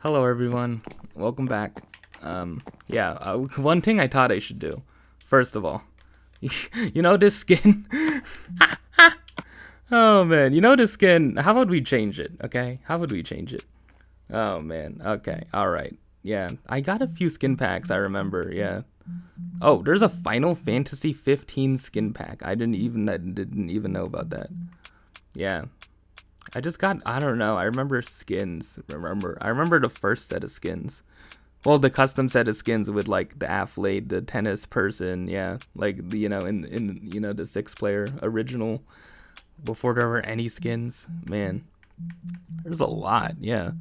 Hello everyone, welcome back. One thing I thought I should do, first of all, you know this skin? Oh man, you know this skin, how would we change it, okay? How would we change it? Oh man, okay, alright. Yeah, I got a few skin packs, I remember, yeah. Oh, there's a Final Fantasy 15 skin pack. I didn't even know about that. Yeah. I just got, I don't know, I remember skins. I remember the first set of skins. Well, the custom set of skins with like the athlete, the tennis person, yeah. Like, you know, in the 6-player original, before there were any skins. Man, there's a lot, yeah.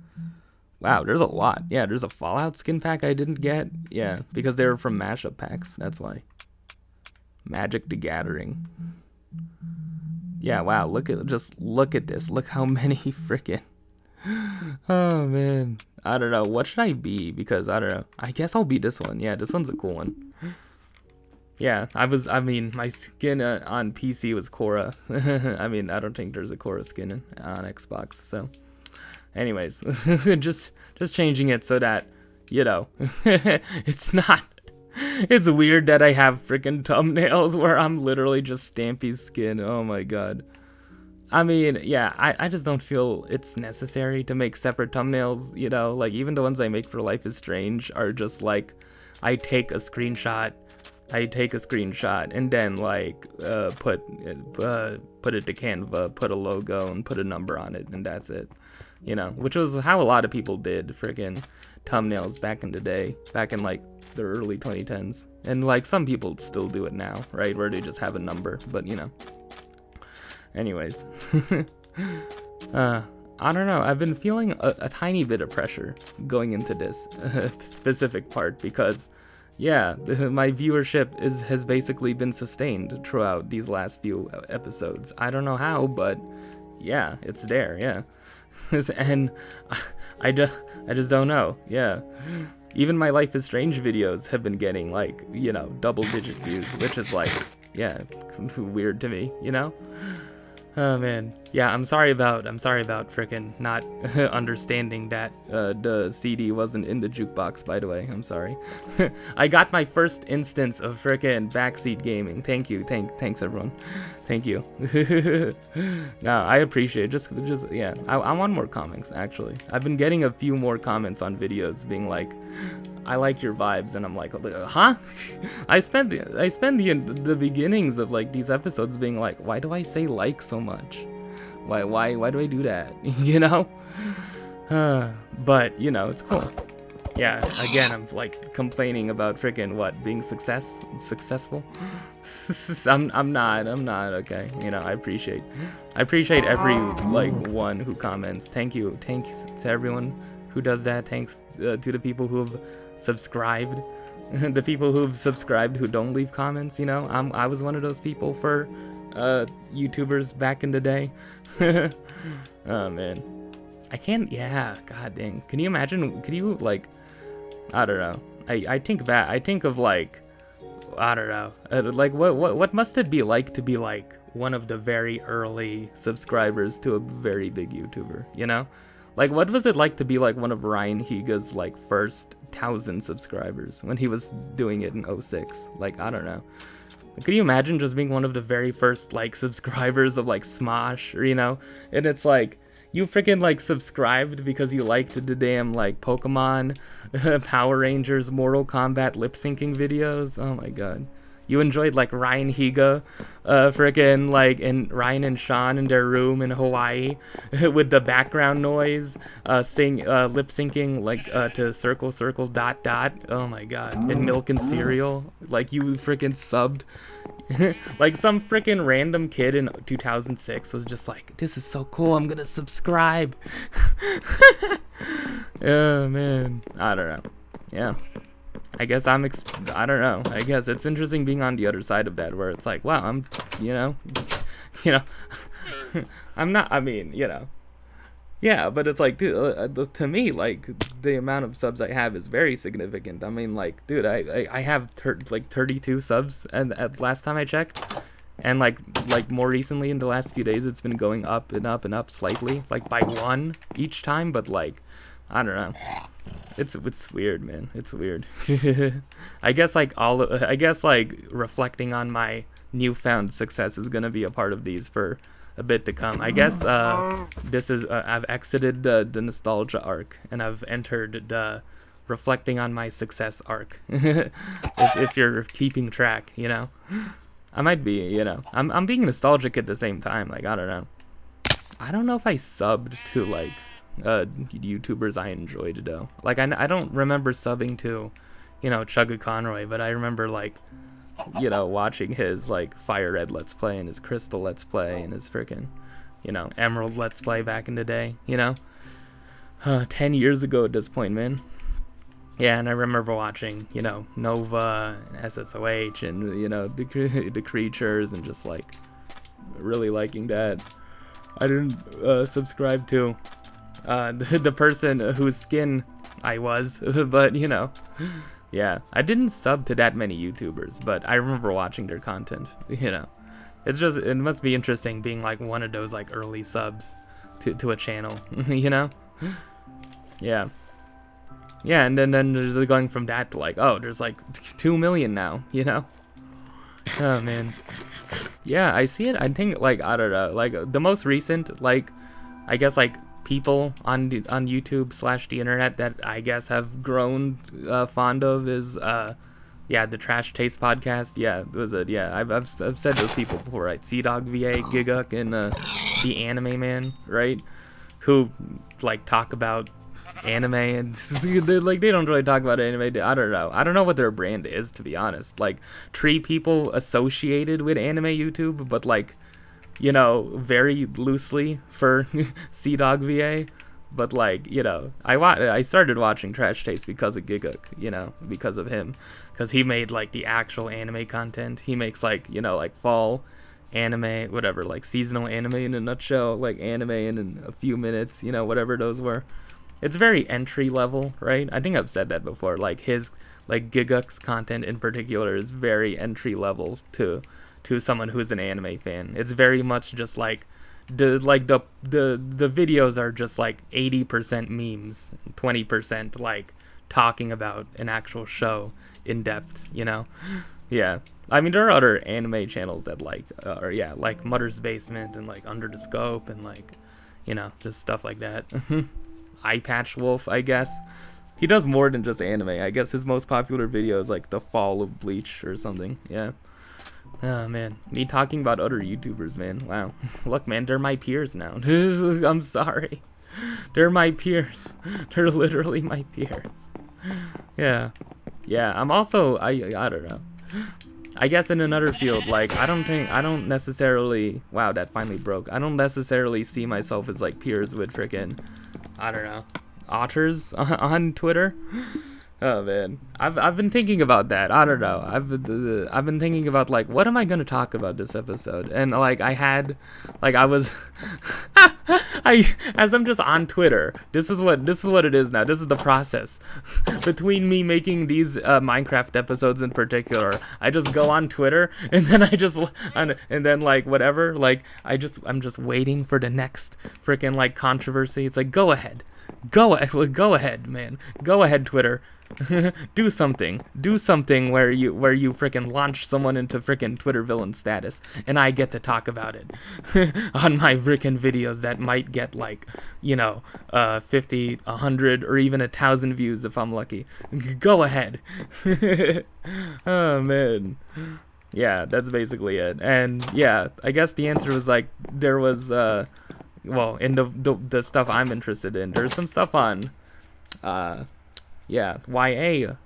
Wow, there's a lot. Yeah, there's a Fallout skin pack I didn't get. Yeah, because they were from mashup packs, that's why. Magic the Gathering. Yeah, wow, look at this. Look how many freaking. Oh man. I don't know. What should I be? Because I don't know. I guess I'll be this one. Yeah, this one's a cool one. Yeah, my skin on PC was Korra. I mean, I don't think there's a Korra skin on Xbox, so anyways, just changing it so that, you know, it's weird that I have freaking thumbnails where I'm literally just Stampy's skin. Oh my god. I mean, yeah, I just don't feel it's necessary to make separate thumbnails, you know? Like, even the ones I make for Life is Strange are just like, I take a screenshot, and then like put it to Canva, put a logo, and put a number on it, and that's it. You know, which was how a lot of people did freaking thumbnails back in the day, back in like the early 2010s. And like some people still do it now, right? Where they just have a number, but you know. Anyways. I don't know. I've been feeling a tiny bit of pressure going into this specific part because, yeah, my viewership has basically been sustained throughout these last few episodes. I don't know how, but yeah, it's there, yeah. And I just don't know, yeah. Even my Life is Strange videos have been getting like, you know, double-digit views, which is like, yeah, weird to me, you know? Oh man, yeah, I'm sorry about frickin' not understanding that the CD wasn't in the jukebox, by the way. I'm sorry. I got my first instance of frickin' backseat gaming. Thank you, thanks everyone. Thank you. No, I appreciate it. Just yeah. I want more comments actually. I've been getting a few more comments on videos being like, I like your vibes, and I'm like, huh? I spent the beginnings of like these episodes being like, why do I say like so much? Why do I do that? You know? But you know, it's cool. Yeah, again, I'm like complaining about freaking what, being successful. I'm not okay. You know, I appreciate every like one who comments. Thanks to everyone who does that. Thanks to the people who have subscribed. The people who've subscribed who don't leave comments, you know. I was one of those people for YouTubers back in the day. Oh man, I can't. Yeah, god dang. Can you imagine? Could you like? I don't know. I think of like, I don't know. Like what must it be like to be like one of the very early subscribers to a very big YouTuber? You know. Like, what was it like to be like one of Ryan Higa's like first 1,000 subscribers when he was doing it in 06? Like, I don't know. Could you imagine just being one of the very first like subscribers of like Smosh, or you know? And it's like you freaking like subscribed because you liked the damn like Pokemon, Power Rangers, Mortal Kombat lip syncing videos. Oh my god. You enjoyed like Ryan Higa, freaking like, and Ryan and Sean in their room in Hawaii with the background noise, lip syncing like to circle circle dot dot. Oh my god, and milk and cereal. Like you freaking subbed. Like some freaking random kid in 2006 was just like, this is so cool, I'm gonna subscribe. Oh man, I don't know. Yeah. I guess I don't know. I guess it's interesting being on the other side of that, where it's like, wow, I'm, you know, I'm not. I mean, you know, yeah, but it's like, dude, to me, like the amount of subs I have is very significant. I mean, like, dude, I have like 32 subs, and at last time I checked, and like more recently in the last few days, it's been going up and up and up slightly, like by one each time, but like, I don't know. It's weird, man. It's weird. I guess like reflecting on my newfound success is gonna be a part of these for a bit to come. I guess this is I've exited the nostalgia arc and I've entered the reflecting on my success arc. if you're keeping track, you know, I might be, you know, I'm being nostalgic at the same time. Like I don't know if I subbed to like YouTubers I enjoyed though. Like I don't remember subbing to, you know, Chugga Conroy, but I remember like, you know, watching his like Fire Red Let's Play and his Crystal Let's Play and his freaking, you know, Emerald Let's Play back in the day, you know, 10 years ago at this point, man. Yeah, and I remember watching, you know, Nova, SSOH, and, you know, the creatures, and just like really liking that. I didn't subscribe to the person whose skin I was, but you know, yeah, I didn't sub to that many YouTubers, but I remember watching their content, you know. It's just, it must be interesting being like one of those like early subs to a channel, you know? Yeah. Yeah, and then there's going from that to like, oh, there's like 2 million now, you know? Oh, man. Yeah, I see it. I think, like, I don't know, like, the most recent, like, I guess, like, people on YouTube / the internet that I guess have grown fond of is, yeah, the Trash Taste podcast. Yeah, was it? Yeah, I've said those people before, right? Sea-Dog VA, Giguk, and the Anime Man, right? Who, like, talk about anime and like they don't really talk about anime. I don't know what their brand is, to be honest. Like, tree people associated with anime YouTube, but like, you know, very loosely for Sea-Dog VA. But like, you know, I started watching Trash Taste because of Giguk, you know, because of him, because he made like the actual anime content. He makes like, you know, like fall anime, whatever, like seasonal anime in a nutshell, like anime in a few minutes, you know, whatever those were. It's very entry level, right? I think I've said that before. Like his, like Giguk's content in particular is very entry level to someone who's an anime fan. It's very much just like the videos are just like 80% memes, 20% like talking about an actual show in depth, you know? Yeah. I mean, there are other anime channels that like like Mutter's Basement and like Under the Scope and like, you know, just stuff like that. Eye Patch Wolf, I guess. He does more than just anime. I guess his most popular video is like the fall of Bleach or something. Yeah. Oh man, me talking about other YouTubers, man. Wow. Look, man, they're my peers now. I'm sorry. They're my peers. They're literally my peers. Yeah. Yeah, I'm also, I don't know. I guess in another field, like, I don't necessarily, wow, that finally broke. I don't necessarily see myself as like peers with frickin', I don't know, otters on Twitter. Oh man, I've been thinking about that. I don't know. I've been thinking about like, what am I gonna talk about this episode? And like I was as I'm just on Twitter. This is what it is now. This is the process between me making these Minecraft episodes in particular. I just go on Twitter and then and then like whatever. Like I'm just waiting for the next freaking like controversy. It's like, go ahead, man. Go ahead, Twitter. do something where you freaking launch someone into freaking Twitter villain status, and I get to talk about it on my freaking videos that might get like, you know, 50, 100, or even 1,000 views if I'm lucky. Go ahead. Oh man. Yeah, that's basically it. And yeah, I guess the answer was like, there was well, in the stuff I'm interested in, there's some stuff on yeah, YA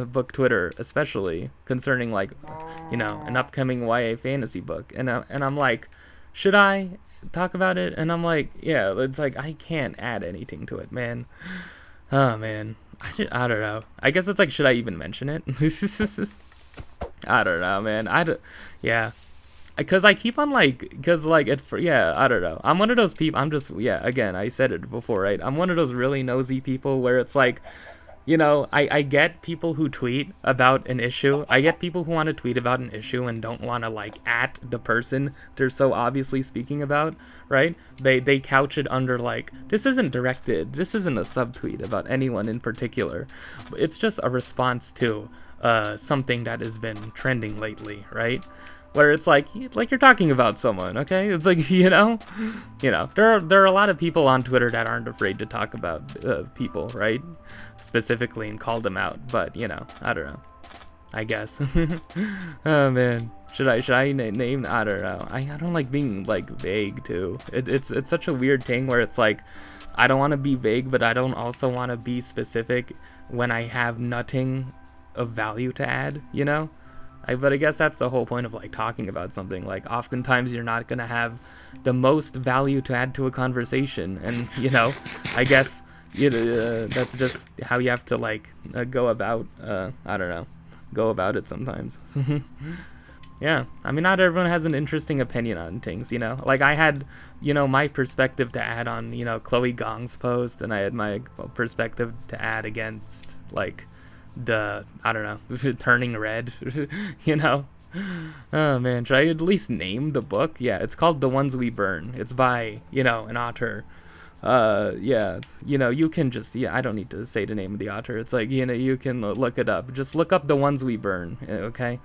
book Twitter, especially concerning like, you know, an upcoming YA fantasy book, and I'm like, should I talk about it? And I'm like, yeah, it's like I can't add anything to it, man. Oh man, I don't know. I guess it's like, should I even mention it? I don't know, man. Yeah. Because I keep on like, yeah, I don't know. I'm one of those people, I'm just, yeah, again, I said it before, right? I'm one of those really nosy people where it's like, you know, I get people who tweet about an issue. I get people who want to tweet about an issue and don't want to like at the person they're so obviously speaking about, right? They couch it under like, this isn't directed, this isn't a subtweet about anyone in particular. It's just a response to something that has been trending lately, right? Where it's like you're talking about someone, okay? It's like, you know, there are a lot of people on Twitter that aren't afraid to talk about people, right? Specifically and call them out, but you know, I don't know. I guess. Oh man, should I name? I don't know. I don't like being like vague too. It's such a weird thing where it's like, I don't want to be vague, but I don't also want to be specific when I have nothing of value to add, you know? But I guess that's the whole point of like talking about something. Like oftentimes you're not gonna have the most value to add to a conversation, and you know, I guess that's just how you have to like go about. I don't know, go about it sometimes. Yeah, I mean, not everyone has an interesting opinion on things, you know. Like I had, you know, my perspective to add on, you know, Chloe Gong's post, and I had my perspective to add against like the, I don't know, turning red, you know. Oh man, should I at least name the book? Yeah, it's called The Ones We Burn. It's by, you know, an author. Yeah, you know, you can just, yeah, I don't need to say the name of the author. It's like, you know, you can look it up. Just look up The Ones We Burn, okay?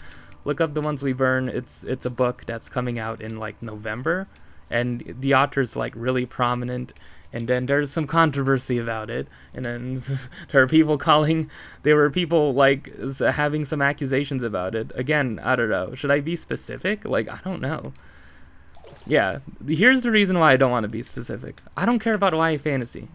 Look up The Ones We Burn. It's a book that's coming out in like November, and the author's like really prominent. And then there's some controversy about it, and then there were people like having some accusations about it. Again, I don't know. Should I be specific? Like, I don't know. Yeah, here's the reason why I don't want to be specific. I don't care about YA fantasy.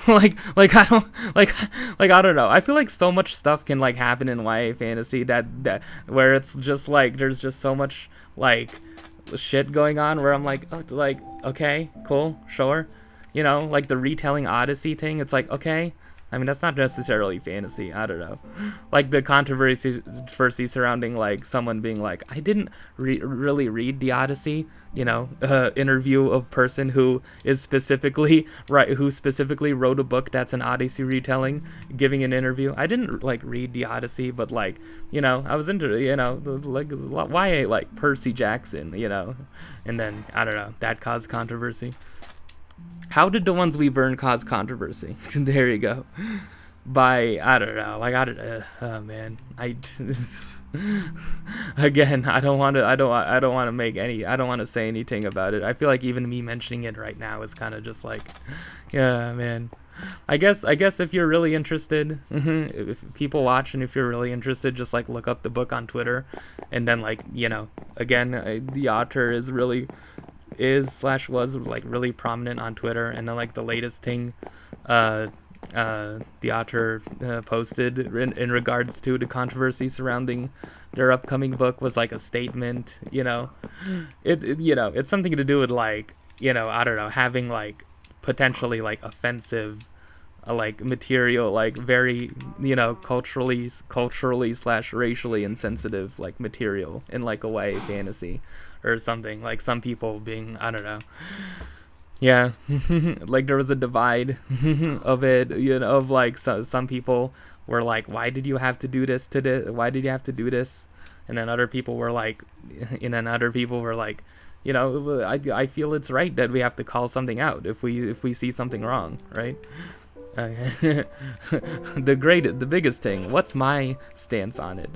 like I don't know. I feel like so much stuff can like happen in YA fantasy that where it's just like there's just so much like shit going on where I'm like, oh, like, okay, cool, sure. You know, like the retelling Odyssey thing, it's like, okay. I mean, that's not necessarily fantasy. I don't know. Like the controversy surrounding like someone being like, I didn't really read the Odyssey, you know, interview of person who is specifically wrote a book that's an Odyssey retelling, giving an interview. I didn't like read the Odyssey, but like, you know, I was into, you know, like YA, like Percy Jackson, you know, and then I don't know, that caused controversy. How did The Ones We Burn cause controversy? There you go. By, I don't know, like, oh man, again, I don't want to say anything about it. I feel like even me mentioning it right now is kind of just like, yeah, man. I guess if you're really interested, if people watch and if you're really interested, just like look up the book on Twitter, and then like, you know, again, the author is was like really prominent on Twitter, and then like the latest thing the author posted in regards to the controversy surrounding their upcoming book was like a statement, you know. It you know, it's something to do with like, you know, I don't know, having like potentially like offensive like material, like very, you know, culturally / racially insensitive like material in like a YA fantasy or something. Like some people being, I don't know, yeah, like there was a divide of it, you know, of like some people were like, why did you have to do this why did you have to do this? And then other people were like, you know, I feel it's right that we have to call something out if we see something wrong, right? The biggest thing, what's my stance on it?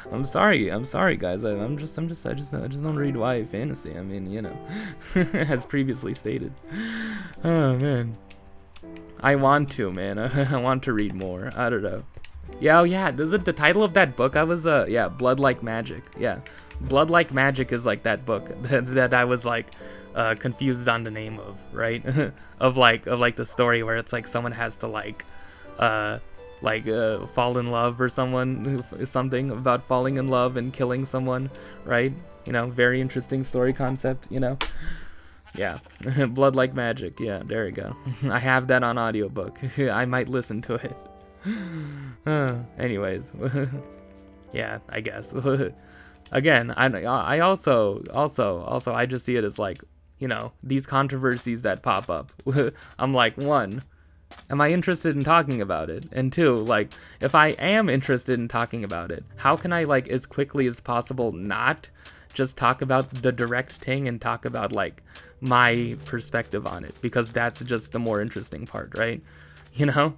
I'm sorry guys, I just don't read YA fantasy. I mean, you know, as previously stated. Oh man, I want to, man. I want to read more. I don't know. Yeah, oh yeah, is it the title of that book? I was yeah, Blood Like Magic. Yeah, Blood Like Magic is like that book that I was like confused on the name of, right? of like the story where it's like someone has to like fall in love or something about falling in love and killing someone, right? You know, very interesting story concept, you know. Yeah, Blood Like Magic. Yeah, there you go. I have that on audiobook. I might listen to it. Anyways, yeah, I guess. Again, I also I just see it as like, you know, these controversies that pop up. I'm like, one, Am I interested in talking about it? And two, like, if I am interested in talking about it, how can I, like, as quickly as possible not just talk about the direct thing and talk about, like, my perspective on it? Because that's just the more interesting part, right? You know?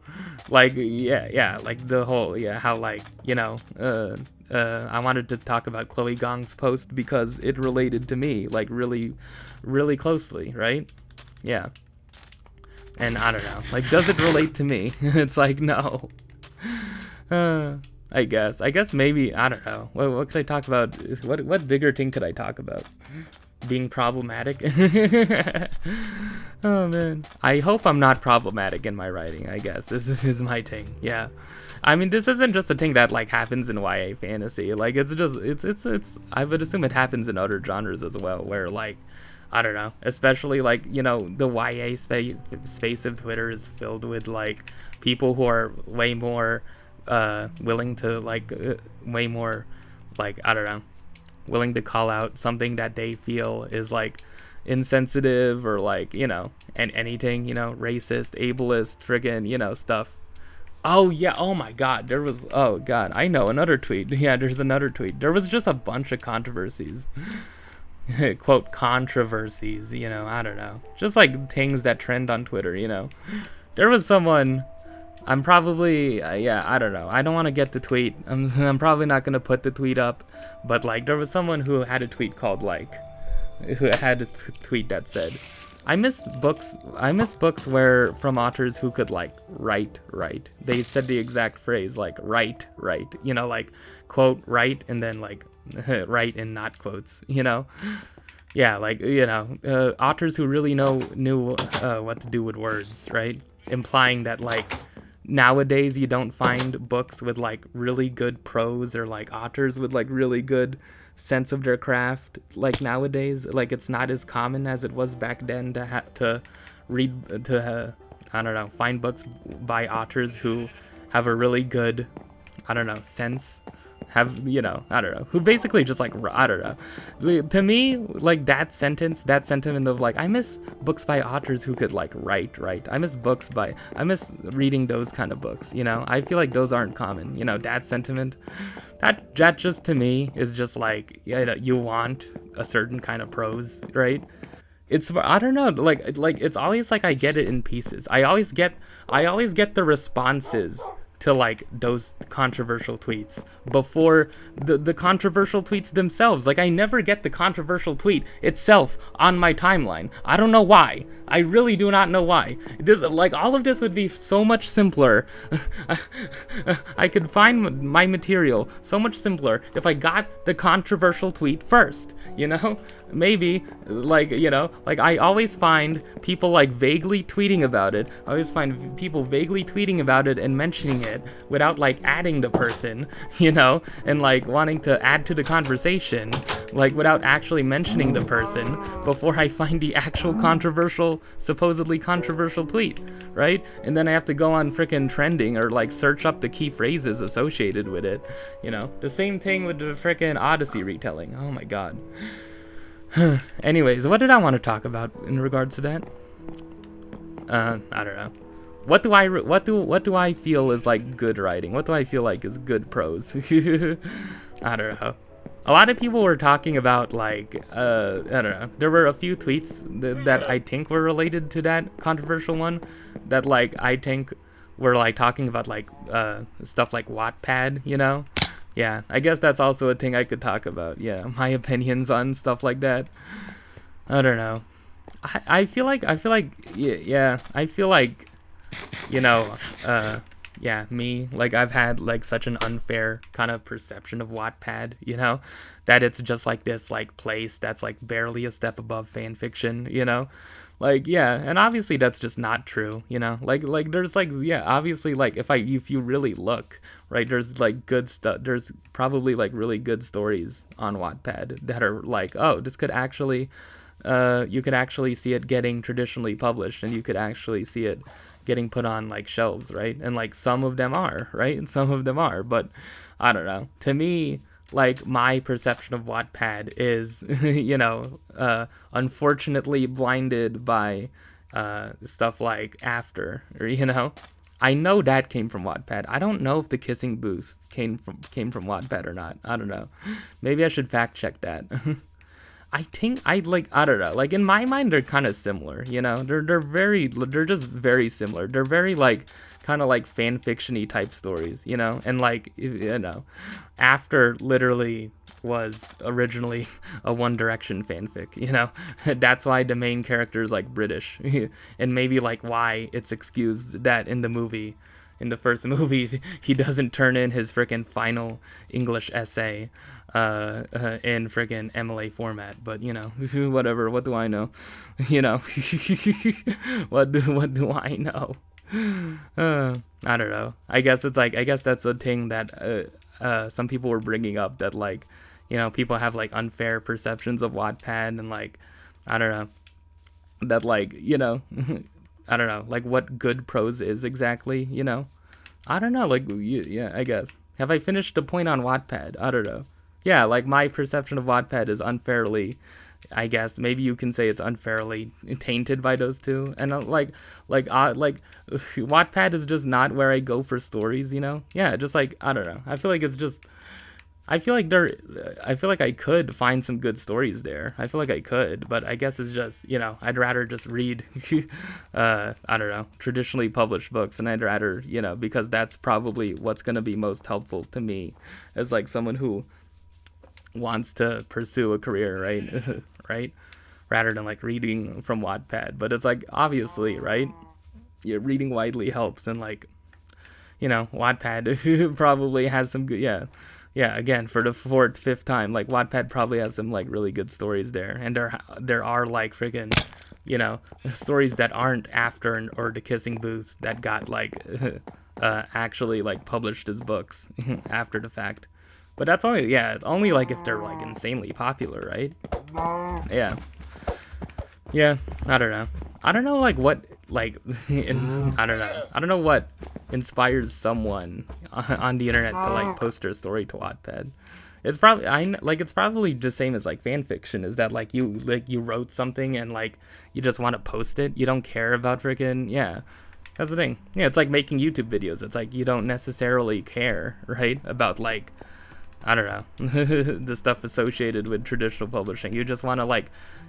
Like, yeah, like, the whole, how, like, I wanted to talk about Chloe Gong's post because it related to me, like, really, really closely, right? Yeah. And I don't know, like, does it relate to me? It's like, no. I guess maybe, I don't know. What could I talk about? What bigger thing could I talk about? Being problematic? Oh man. I hope I'm not problematic in my writing, I guess. This is my thing, yeah. I mean, this isn't just a thing that, like, happens in YA fantasy. Like, it's just, it's, I would assume it happens in other genres as well, where, like, I don't know, especially, like, the YA space of Twitter is filled with, like, people who are way more willing to, like, way more, like, I don't know, willing to call out something that they feel is, like, insensitive or, like, and anything, racist, ableist, friggin', stuff. Oh, yeah, oh my god, oh god, I know, another tweet. Yeah, there's another tweet. There was just a bunch of controversies. Quote, controversies, I don't know. Just, like, things that trend on Twitter, There was someone, I'm probably, I don't know. I don't want to get the tweet. I'm probably not going to put the tweet up. But, like, there was someone who had a tweet called, like, who had this tweet that said, I miss books where, from authors who could, like, write. They said the exact phrase, like, write. Like, quote, write, and then, like, write in not quotes, Yeah, like, authors who really knew what to do with words, right? Implying that, like, nowadays you don't find books with, like, really good prose or, like, authors with, like, really good sense of their craft, like, nowadays. Like, it's not as common as it was back then to read, I don't know, find books by authors who have a really good, I don't know, sense, I don't know, who basically just, like, I don't know. To me, like, that sentiment of, like, I miss books by authors who could, like, write. I miss reading those kind of books, I feel like those aren't common, that sentiment, that just, to me, is just, like, you want a certain kind of prose, right? It's, I don't know, like, it's always, like, I get it in pieces. I always get the responses to, like, those controversial tweets before the controversial tweets themselves. Like, I never get the controversial tweet itself on my timeline. I don't know why. I really do not know why. This, like, all of this would be so much simpler. I could find my material so much simpler if I got the controversial tweet first, Maybe, like, like, I always find people, like, vaguely tweeting about it. I always find people vaguely tweeting about it and mentioning it without, like, adding the person, and, like, wanting to add to the conversation, like, without actually mentioning the person before I find the actual supposedly controversial tweet, right? And then I have to go on frickin' trending or, like, search up the key phrases associated with it, The same thing with the frickin' Odyssey retelling. Oh my god. Anyways, what did I want to talk about in regards to that? I don't know. What do I feel is, like, good writing? What do I feel like is good prose? I don't know. A lot of people were talking about, like, I don't know. There were a few tweets that I think were related to that controversial one that, like, I think were, like, talking about, like, stuff like Wattpad, Yeah, I guess that's also a thing I could talk about. Yeah, my opinions on stuff like that. I don't know. I feel like, yeah, I feel like, yeah, me, like, I've had, like, such an unfair kind of perception of Wattpad, that it's just, like, this, like, place that's, like, barely a step above fan fiction, Like, yeah, and obviously that's just not true, Like, there's, like, yeah, obviously, like, if you really look, right, there's, like, good stuff, there's probably, like, really good stories on Wattpad that are, like, oh, this could actually, you could actually see it getting traditionally published, and you could actually see it getting put on, like, shelves, right? And, like, some of them are, right? And some of them are, but I don't know. To me, like, my perception of Wattpad is, unfortunately blinded by stuff like After, or I know that came from Wattpad. I don't know if the kissing booth came from Wattpad or not. I don't know. Maybe I should fact check that. I think I don't know. Like in my mind, they're kind of similar. They're just very similar. They're very kind of like fan fiction-y type stories. And After literally was originally a One Direction fanfic. That's why the main character is British, and maybe why it's excused that in the first movie he doesn't turn in his freaking final English essay in freaking MLA format. But whatever. What do I know? What do I know? I don't know. I guess that's a thing that some people were bringing up, that people have unfair perceptions of Wattpad, and I don't know, that I don't know what good prose is exactly. I don't know, yeah, I guess. Have I finished the point on Wattpad? I don't know. Yeah, my perception of Wattpad is unfairly, I guess maybe you can say it's unfairly tainted by those two. And Wattpad is just not where I go for stories, Yeah, just I don't know. I feel like it's just, I feel like I could find some good stories there. I feel like I could, but I guess it's just, I'd rather just read, I don't know, traditionally published books, and I'd rather, because that's probably what's going to be most helpful to me as someone who wants to pursue a career, right? Right? Rather than reading from Wattpad. But it's obviously, right? Yeah, reading widely helps, and Wattpad probably has some good, yeah, again, for the fifth time, Wattpad probably has some really good stories there, and there are freaking, stories that aren't After or The Kissing Booth that got actually published as books after the fact. But that's only, it's only if they're insanely popular, right? Yeah. Yeah, I don't know. I don't know what I don't know what inspires someone on the internet to post their story to Wattpad. It's probably it's probably the same as fan fiction, is that you wrote something and you just want to post it. You don't care about freaking, yeah. That's the thing. Yeah, it's making YouTube videos. It's you don't necessarily care, right, about I don't know, the stuff associated with traditional publishing. You just want to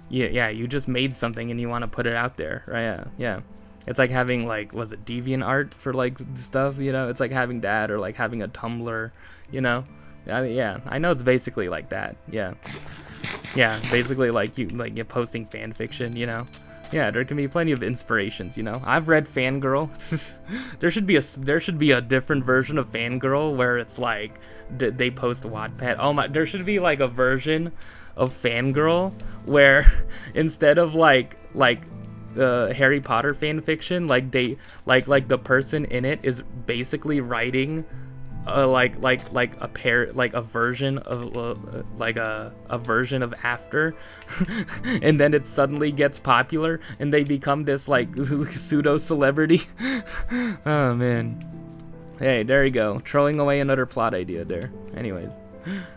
you just made something and you want to put it out there, right? Yeah. It's having was it DeviantArt for stuff, It's having that, or having a Tumblr, yeah. I know it's basically that, yeah. Yeah, basically you're posting fan fiction, Yeah, there can be plenty of inspirations, I've read Fangirl. there should be a different version of Fangirl where it's they post Wattpad. Oh my, there should be a version of Fangirl where instead of Harry Potter fan fiction, they the person in it is basically writing a version of a version of After, and then it suddenly gets popular and they become this pseudo celebrity. Oh man. Hey, there you go, throwing away another plot idea there. Anyways,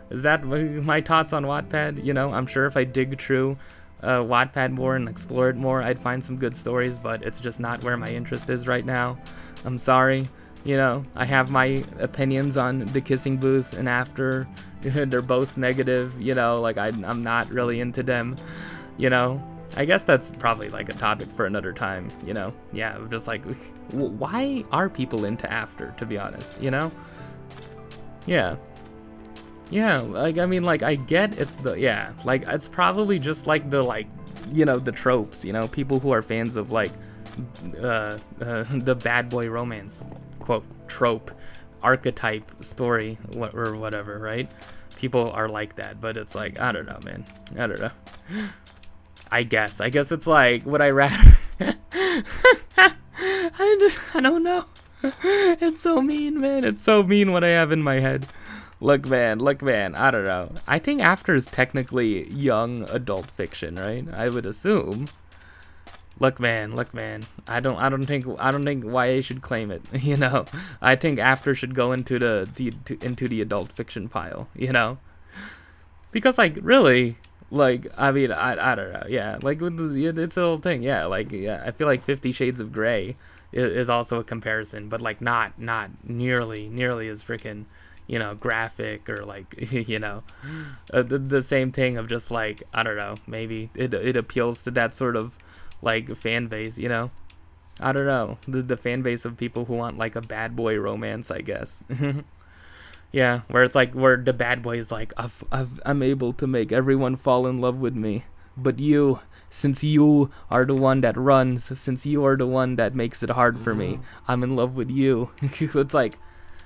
is that my thoughts on Wattpad? I'm sure if I dig through Wattpad more and explore it more, I'd find some good stories, but it's just not where my interest is right now. I'm sorry. I have my opinions on The Kissing Booth and After. They're both negative, I'm not really into them, I guess that's probably a topic for another time, Yeah, just why are people into After, to be honest, Yeah. Yeah, I mean, I get it's the, yeah, it's probably just the, the tropes, people who are fans of, the bad boy romance, quote, trope, archetype story, or whatever, right? People are like that, but it's I don't know, man. I don't know. I guess it's would I rather... I don't know. It's so mean, man. It's so mean what I have in my head. Look, man, I don't know. I think After is technically young adult fiction, right? I would assume. Look, man. I don't think YA should claim it. I think After should go into the adult fiction pile. Because really, Like, I mean, I don't know. Yeah, like it's a whole thing. Yeah, like yeah, I feel like 50 Shades of Grey is also a comparison, but like not nearly as freaking, graphic or like the same thing of just like I don't know. Maybe it appeals to that sort of like fan base. I don't know, the fan base of people who want like a bad boy romance, I guess. Yeah, where it's like where the bad boy is like, I'm able to make everyone fall in love with me, but you, since you are the one that runs, since you are the one that makes it hard for me, I'm in love with you. It's like,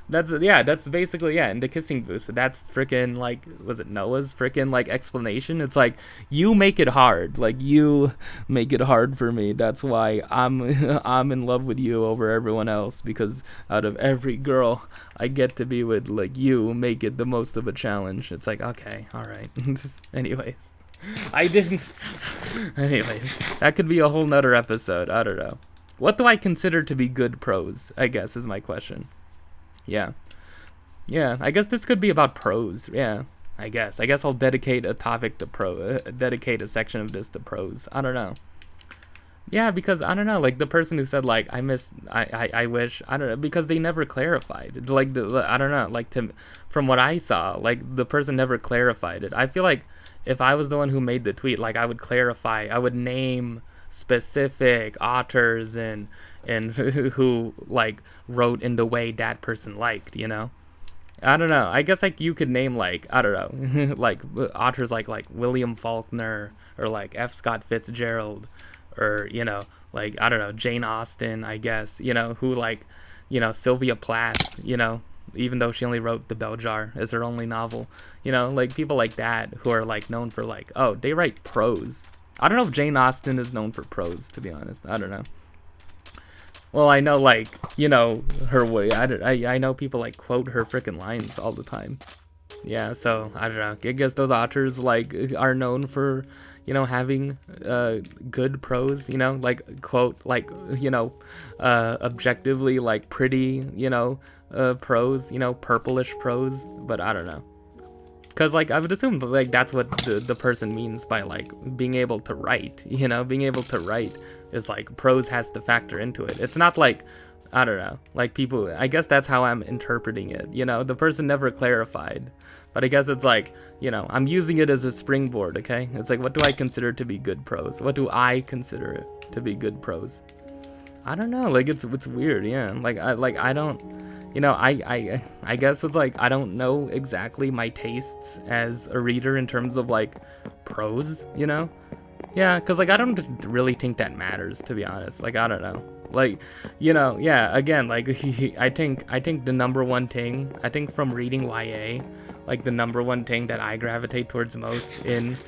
that's basically, yeah, in the kissing booth, that's freaking like, was it Noah's freaking like explanation? It's like, you make it hard, like you make it hard for me, that's why I'm I'm in love with you over everyone else, because out of every girl I get to be with, like, you make it the most of a challenge. It's like, okay, all right. Anyways, I didn't anyways, that could be a whole nother episode. I don't know, what do I consider to be good prose, I guess, is my question. Yeah. Yeah, I guess this could be about prose. Yeah, I guess I'll dedicate a topic to dedicate a section of this to prose. I don't know. Yeah, because I don't know, like the person who said like I wish, I don't know, because they never clarified. Like I don't know, like from what I saw, like the person never clarified it. I feel like if I was the one who made the tweet, like I would clarify, I would name specific authors and who like wrote in the way that person liked, I don't know. I guess like you could name like, I don't know, like authors like William Faulkner or like F. Scott Fitzgerald or like I don't know, Jane Austen, I guess, who like Sylvia Plath, even though she only wrote The Bell Jar as her only novel, like people like that who are like known for like, oh, they write prose. I don't know if Jane Austen is known for prose, to be honest. I don't know. Well, I know, like, her way. I know people, like, quote her freaking lines all the time. Yeah, so, I don't know. I guess those authors, like, are known for, having good prose, like, quote, like, objectively, like, pretty, prose, purplish prose. But I don't know. Because, like, I would assume, like, that's what the person means by, like, being able to write, being able to write is, like, prose has to factor into it. It's not, like, I don't know, like, people, I guess that's how I'm interpreting it, the person never clarified, but I guess it's, like, I'm using it as a springboard, okay? It's, like, what do I consider to be good prose? What do I consider it to be good prose? I don't know, like, it's weird, yeah, I don't... I guess it's like I don't know exactly my tastes as a reader in terms of like prose, Yeah, because like I don't really think that matters, to be honest. Like I don't know. Like, yeah, again, like I think the number one thing, I think from reading YA, like the number one thing that I gravitate towards most in,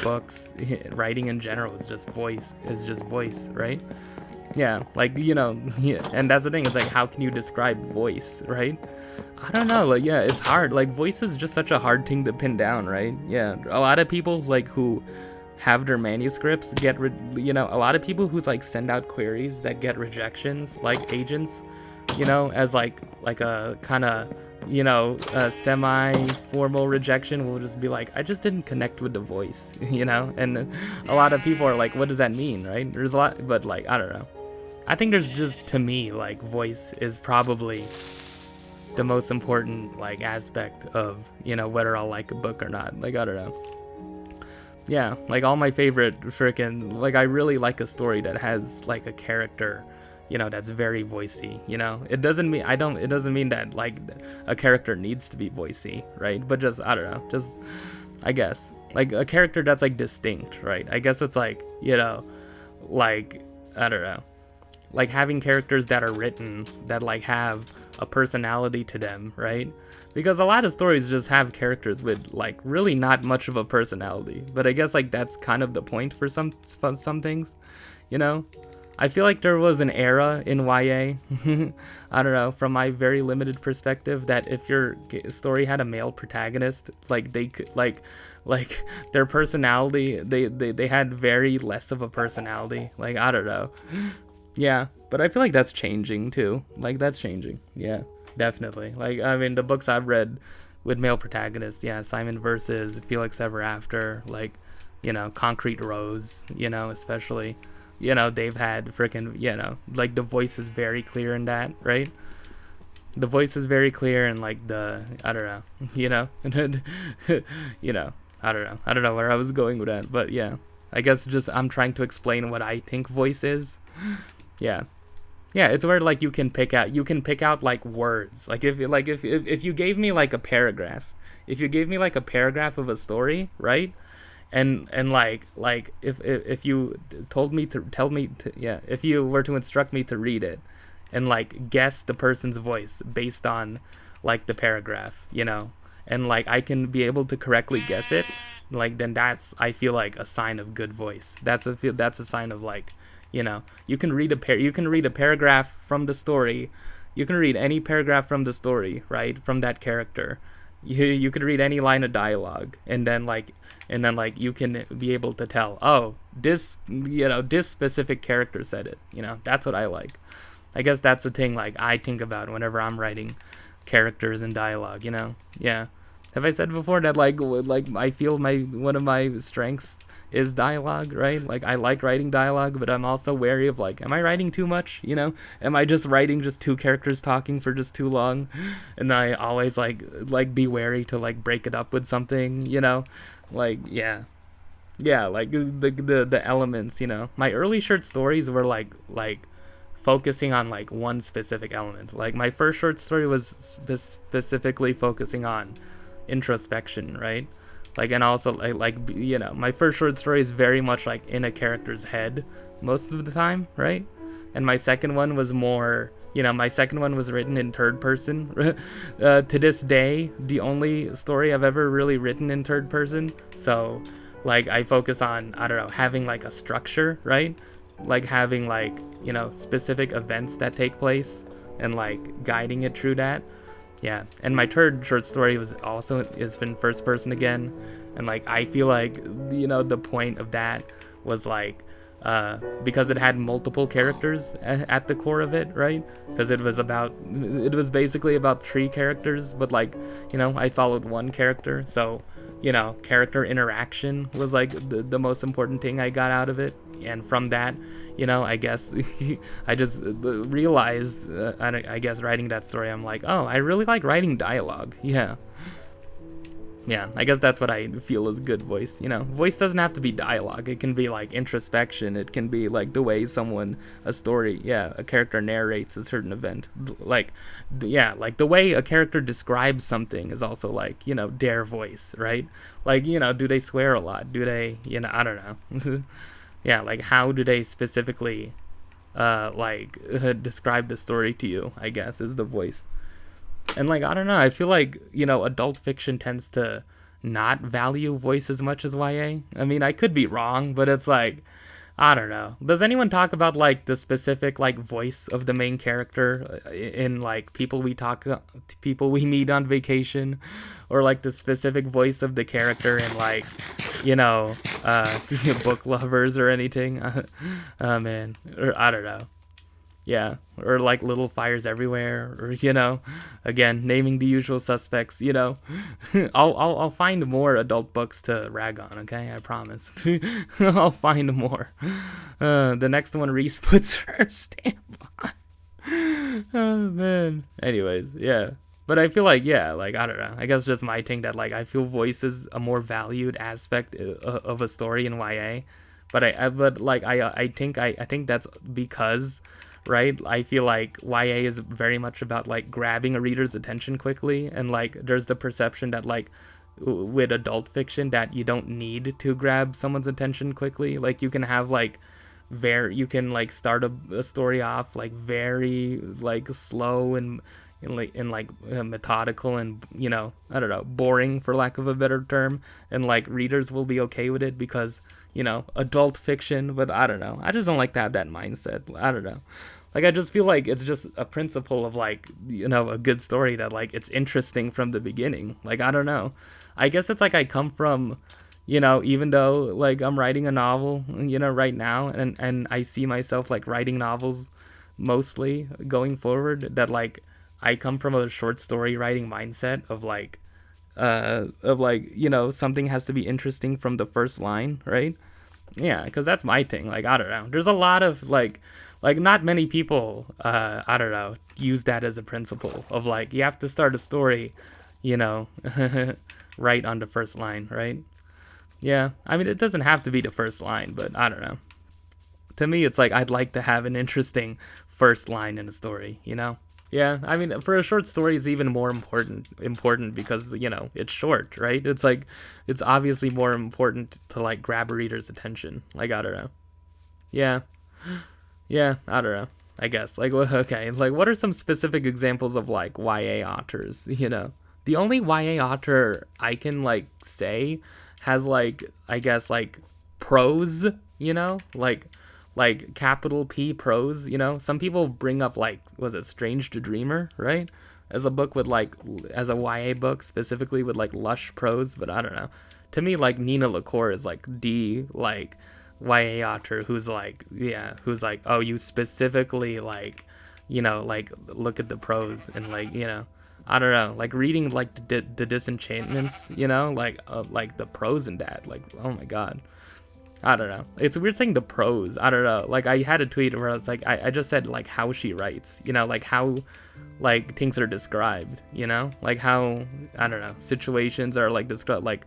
books, writing in general is just voice, right? Yeah, like, yeah, and that's the thing, is like, how can you describe voice, right? I don't know, like, yeah, it's hard. Like, voice is just such a hard thing to pin down, right? Yeah, a lot of people, like, who have their manuscripts get, a lot of people who, like, send out queries that get rejections, like, agents, as, like a kind of, a semi-formal rejection will just be like, I just didn't connect with the voice, and a lot of people are like, what does that mean, right? There's a lot, but, like, I don't know. I think there's just, to me, like, voice is probably the most important, like, aspect of, whether I'll like a book or not. Like, I don't know. Yeah, like, all my favorite freaking, like, I really like a story that has, like, a character, that's very voicey, It doesn't mean that, like, a character needs to be voicey, right? But just, I don't know, just, I guess, like, a character that's, like, distinct, right? I guess it's, like, like, I don't know. Like having characters that are written that like have a personality to them, right? Because a lot of stories just have characters with like really not much of a personality. But I guess like that's kind of the point for some things, I feel like there was an era in YA, I don't know, from my very limited perspective, that if your story had a male protagonist, like they could like their personality, they had very less of a personality. Like I don't know. Yeah, but I feel like that's changing too. Like that's changing. Yeah, definitely. Like I mean, the books I've read with male protagonists. Yeah, Simon versus Felix Ever After, like, Concrete Rose, especially, they've had freaking, like the voice is very clear in that, right? The voice is very clear, and like I don't know, I don't know where I was going with that, but yeah, I guess just I'm trying to explain what I think voice is. Yeah, it's where like you can pick out like words, like if you gave me like a paragraph, of a story, right? And like if you told me to if you were to instruct me to read it and like guess the person's voice based on like the paragraph, and like I can be able to correctly guess it, like then that's, I feel like, a sign of good voice. That's a sign of like, you can read a paragraph from the story. You can read any paragraph from the story, right? From that character. You could read any line of dialogue, and then like you can be able to tell, oh, this specific character said it. That's what I like. I guess that's the thing like I think about whenever I'm writing characters and dialogue. Yeah. Have I said before that like I feel one of my strengths is dialogue, right? Like I like writing dialogue, but I'm also wary of like, am I writing too much? Am I just writing just two characters talking for just too long? And I always like be wary to like break it up with something, like yeah, like the elements, My early short stories were like focusing on like one specific element. Like my first short story was specifically focusing on introspection, right? Like, and also like my first short story is very much like in a character's head most of the time, right? And my second one was more, my second one was written in third person. To this day, the only story I've ever really written in third person. So like I focus on, I don't know, having like a structure, right? Like having like, specific events that take place and like guiding it through that. Yeah, and my third short story is in first person again, and like I feel like the point of that was like because it had multiple characters at the core of it, right? Because it was basically about three characters, but like I followed one character, so character interaction was like the most important thing I got out of it, and from that, I guess I just realized, I guess writing that story, I'm like, oh, I really like writing dialogue. Yeah, I guess that's what I feel is good voice. Voice doesn't have to be dialogue. It can be like introspection. It can be like the way a character narrates a certain event. Like the way a character describes something is also like, their voice, right? Like, do they swear a lot? Do they, I don't know. Yeah, like how do they specifically describe the story to you, I guess, is the voice. And like, I don't know, I feel like, adult fiction tends to not value voice as much as YA. I mean, I could be wrong, but it's like, I don't know. Does anyone talk about like the specific like voice of the main character in like people we meet on vacation, or like the specific voice of the character in like, book lovers or anything? Oh man, or I don't know. Yeah, or like Little Fires Everywhere, or again, naming the usual suspects. I'll find more adult books to rag on. Okay, I promise. I'll find more. The next one Reese puts her stamp on. Oh man. Anyways, yeah. But I feel like, yeah, like I don't know. I guess just my thing that like I feel voice is a more valued aspect of a story in YA. But I think that's because, right, I feel like YA is very much about like grabbing a reader's attention quickly, and like there's the perception that like with adult fiction that you don't need to grab someone's attention quickly. Like you can have like you can like start a story off like very like slow and methodical and I don't know, boring for lack of a better term, and like readers will be okay with it because adult fiction. But I don't know, I just don't like to have that mindset. I don't know, like I just feel like it's just a principle of like a good story that like it's interesting from the beginning. Like I don't know, I guess it's like I come from even though like I'm writing a novel right now, and I see myself like writing novels mostly going forward, that like I come from a short story writing mindset of like of like, you know, something has to be interesting from the first line, right? Yeah, because that's my thing. Like, I don't know. There's a lot of like not many people, I don't know, use that as a principle of like, you have to start a story, you know, right on the first line, right? Yeah, I mean, it doesn't have to be the first line, but I don't know. To me, it's like, I'd like to have an interesting first line in a story, you know? Yeah, I mean, for a short story, it's even more important because, you know, it's short, right? It's like, it's obviously more important to like grab a reader's attention. Like, I don't know. Yeah, yeah, I don't know. I guess, like, okay, like, what are some specific examples of like YA authors? You know, the only YA author I can like say has like, I guess, like Prose. You know, like capital P Prose, you know? Some people bring up like, was it Strange to Dreamer, right? As a book with like, as a YA book specifically with like lush prose, but I don't know. To me, like Nina LaCour is like the like YA author who's like, yeah, who's like, oh, you specifically like, you know, like look at the prose and like, you know, I don't know, like reading like the Disenchantments, you know, like the prose in that, like, oh my god. I don't know. It's weird saying the prose. I don't know. Like, I had a tweet where it's like, I just said, like, how she writes. You know, like, how, like, things are described. You know? Like, how, I don't know, situations are, like, described. Like,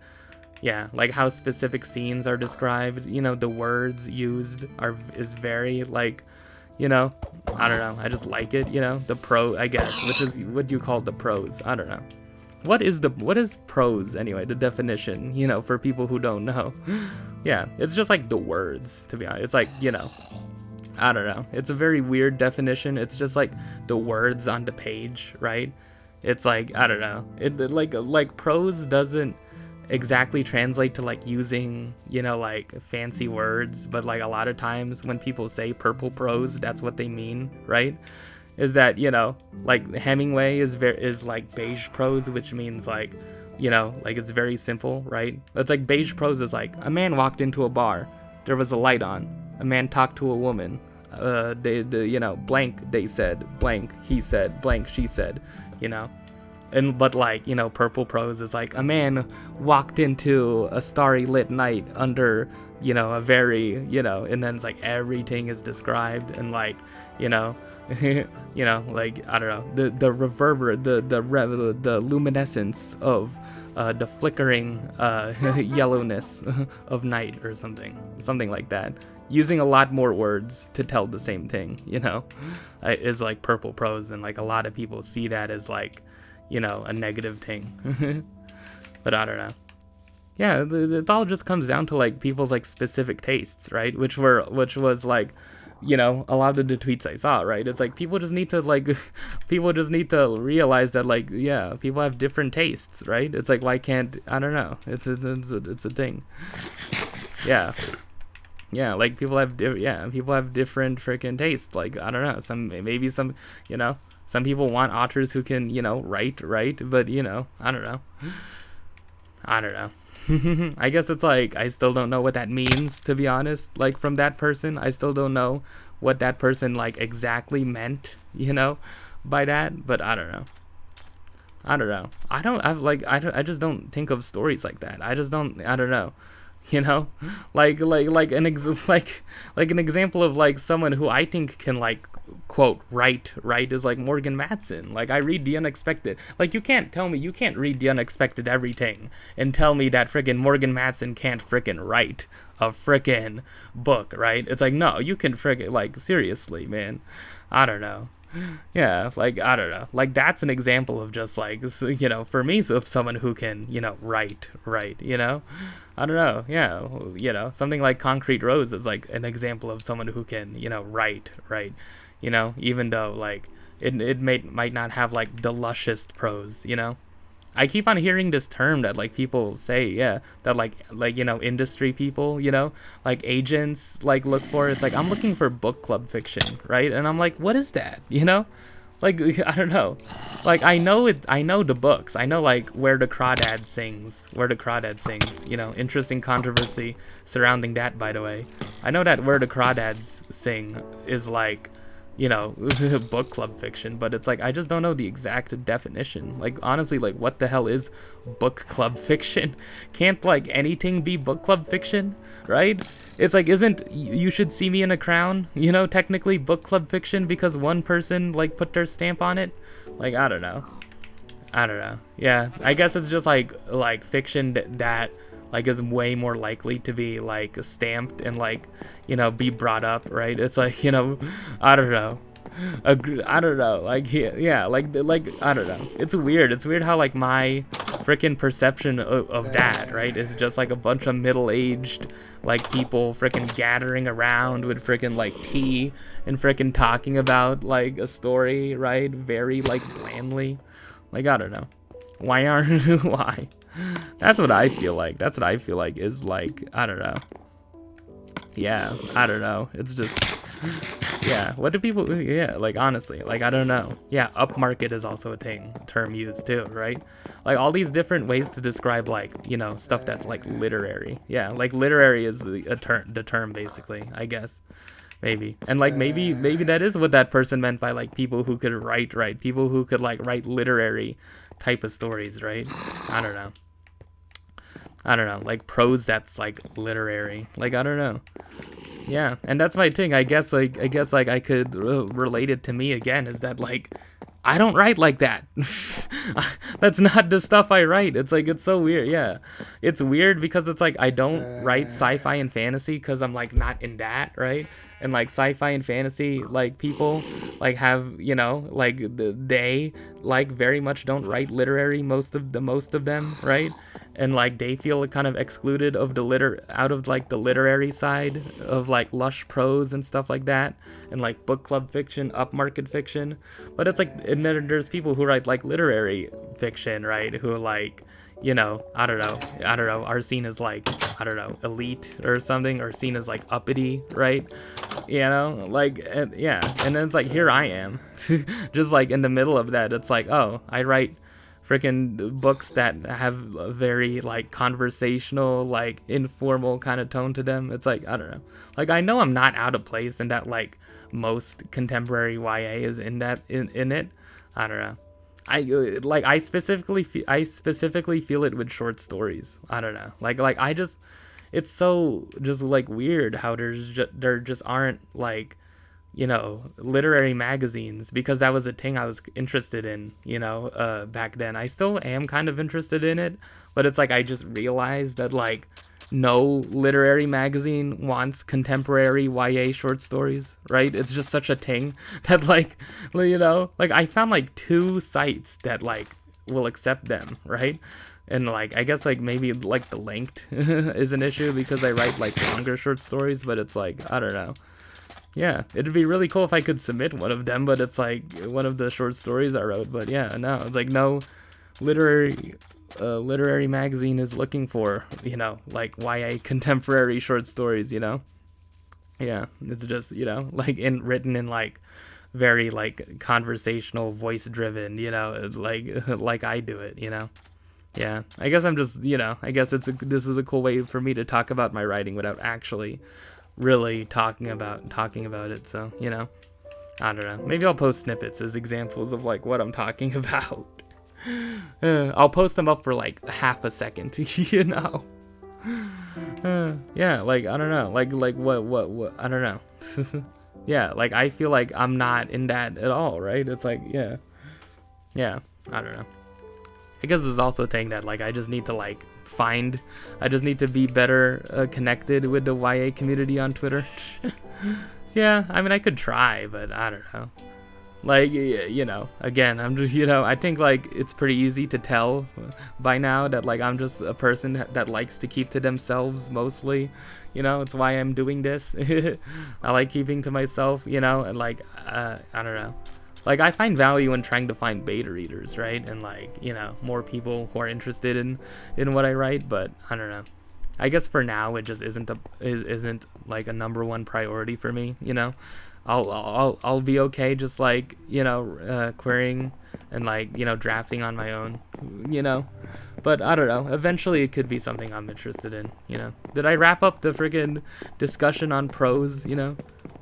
yeah, like, how specific scenes are described. You know, the words used is very, like, you know, I don't know. I just like it, you know? The prose, I guess, which is what you call the prose. I don't know. What is prose anyway? The definition, you know, for people who don't know. Yeah, it's just like the words, to be honest. It's like, you know, I don't know. It's a very weird definition. It's just like the words on the page, right? It's like, I don't know. It like prose doesn't exactly translate to like using, you know, like fancy words, but like a lot of times when people say purple prose, that's what they mean, right? Is that, you know, like Hemingway is like beige prose, which means like, you know, like it's very simple, right? It's like beige prose is like, a man walked into a bar, there was a light on, a man talked to a woman, you know, blank they said, blank he said, blank she said, you know. And but like, you know, purple prose is like, a man walked into a starry lit night under, you know, a very, you know, and then it's like everything is described and like, you know, you know, like, I don't know, the reverberate, the luminescence of the flickering yellowness of night or something like that. Using a lot more words to tell the same thing, you know, is like purple prose, and like a lot of people see that as like, you know, a negative thing. But I don't know. Yeah, it all just comes down to like people's like specific tastes, right? Which was like, you know, a lot of the tweets I saw, right? It's like people just need to realize that like, yeah, people have different tastes, right? It's like, why can't, I don't know. It's a thing. Yeah. Yeah, like people have different freaking tastes. Like, I don't know, maybe some, you know, some people want authors who can, you know, write, but you know, I don't know. I guess it's like, I still don't know what that means, to be honest. Like, from that person, I still don't know what that person like exactly meant, you know, by that. But I don't know. I just don't think of stories like that. I don't know. You know, like an example of like someone who I think can like quote write is like Morgan Matson. Like, I read The Unexpected. Like, you can't tell me, you can't read The Unexpected Everything and tell me that frickin' Morgan Matson can't frickin' write a frickin' book, right? It's like, no, you can frickin', like, seriously, man. I don't know. Yeah, like, I don't know. Like, that's an example of just like, you know, for me, of someone who can, you know, write, you know? I don't know. Yeah, you know, something like Concrete Rose is like an example of someone who can, you know, write, you know, even though like it might not have like the lushest prose, you know. I keep on hearing this term that like people say, yeah, that like you know, industry people, you know, like agents like look for. It's like, I'm looking for book club fiction, right? And I'm like, what is that, you know? Like, I don't know. Like, I know the books. I know like Where the Crawdad Sings, you know, interesting controversy surrounding that, by the way. I know that Where the Crawdads Sing is like, you know, book club fiction, but it's like I just don't know the exact definition. Like honestly, like what the hell is book club fiction? Can't like anything be book club fiction, right? It's like, isn't You Should See Me in a Crown, you know, technically book club fiction because one person like put their stamp on it? Like I don't know. Yeah, I guess it's just like fiction that like is way more likely to be like stamped and like, you know, be brought up, right? It's like, you know, I don't know, like yeah, like I don't know. It's weird how like my freaking perception of that, right, is just like a bunch of middle-aged like people freaking gathering around with freaking like tea and freaking talking about like a story, right, very like blandly. Like I don't know, why that's what I feel like. That's what I feel like is like, I don't know. Yeah, I don't know. It's just, yeah. What do people, yeah, like honestly, like I don't know. Yeah, upmarket is also a term used too, right? Like all these different ways to describe like, you know, stuff that's like literary. Yeah, like literary is the term basically, I guess. Maybe. And like maybe that is what that person meant by like people who could write, right? People who could like write literary type of stories, right? I don't know, like prose that's like literary. Like I don't know. Yeah, and that's my thing. I guess like I could relate it to me again, is that like I don't write like that. That's not the stuff I write. It's like, it's so weird. Yeah, it's weird because it's like I don't write sci-fi and fantasy because I'm like not in that, right? And like sci-fi and fantasy like people like have, you know, like they like very much don't write literary, most of them, right? And like they feel kind of excluded of the out of like the literary side of like lush prose and stuff like that, and like book club fiction, upmarket fiction. But it's like, and then there's people who write like literary fiction, right, who like, you know, I don't know, are seen as like, I don't know, elite or something, or seen as like uppity, right? You know, like, yeah. And then it's like, here I am, just like in the middle of that. It's like, oh, I write freaking books that have a very like conversational, like informal kind of tone to them. It's like, I don't know. Like, I know I'm not out of place in that like most contemporary YA is in it. I don't know. I specifically feel it with short stories. I don't know. Like I just, it's so just like weird how there just aren't like, you know, literary magazines, because that was a thing I was interested in, you know, back then. I still am kind of interested in it, but it's like I just realized that like no literary magazine wants contemporary YA short stories, right? It's just such a thing that like, you know, like I found like 2 sites that like will accept them, right? And like I guess like maybe like the length is an issue because I write like longer short stories, but it's like, I don't know. Yeah, it'd be really cool if I could submit one of them, but it's like one of the short stories I wrote. But yeah, no, it's like no literary magazine is looking for, you know, like YA contemporary short stories, you know? Yeah, it's just, you know, like written in like very like conversational, voice driven, you know, like I do it, you know? Yeah, I guess I'm just, you know, I guess this is a cool way for me to talk about my writing without actually really talking about it. So, you know, I don't know. Maybe I'll post snippets as examples of like what I'm talking about. I'll post them up for like half a second, you know. Yeah, like I don't know, like what I don't know. Yeah, like I feel like I'm not in that at all, right? It's like, yeah, I don't know. I guess there's also a thing that like I just need to be better connected with the YA community on Twitter. Yeah, I mean I could try, but I don't know. Like, you know, again, I'm just, you know, I think like it's pretty easy to tell by now that like I'm just a person that likes to keep to themselves mostly, you know. It's why I'm doing this. I like keeping to myself, you know, and like I don't know, like I find value in trying to find beta readers, right, and like, you know, more people who are interested in what I write. But I don't know, I guess for now it just isn't like a number one priority for me, you know. I'll be okay just like, you know, querying and like, you know, drafting on my own, you know. But I don't know, eventually it could be something I'm interested in, you know. Did I wrap up the friggin' discussion on Prose, you know?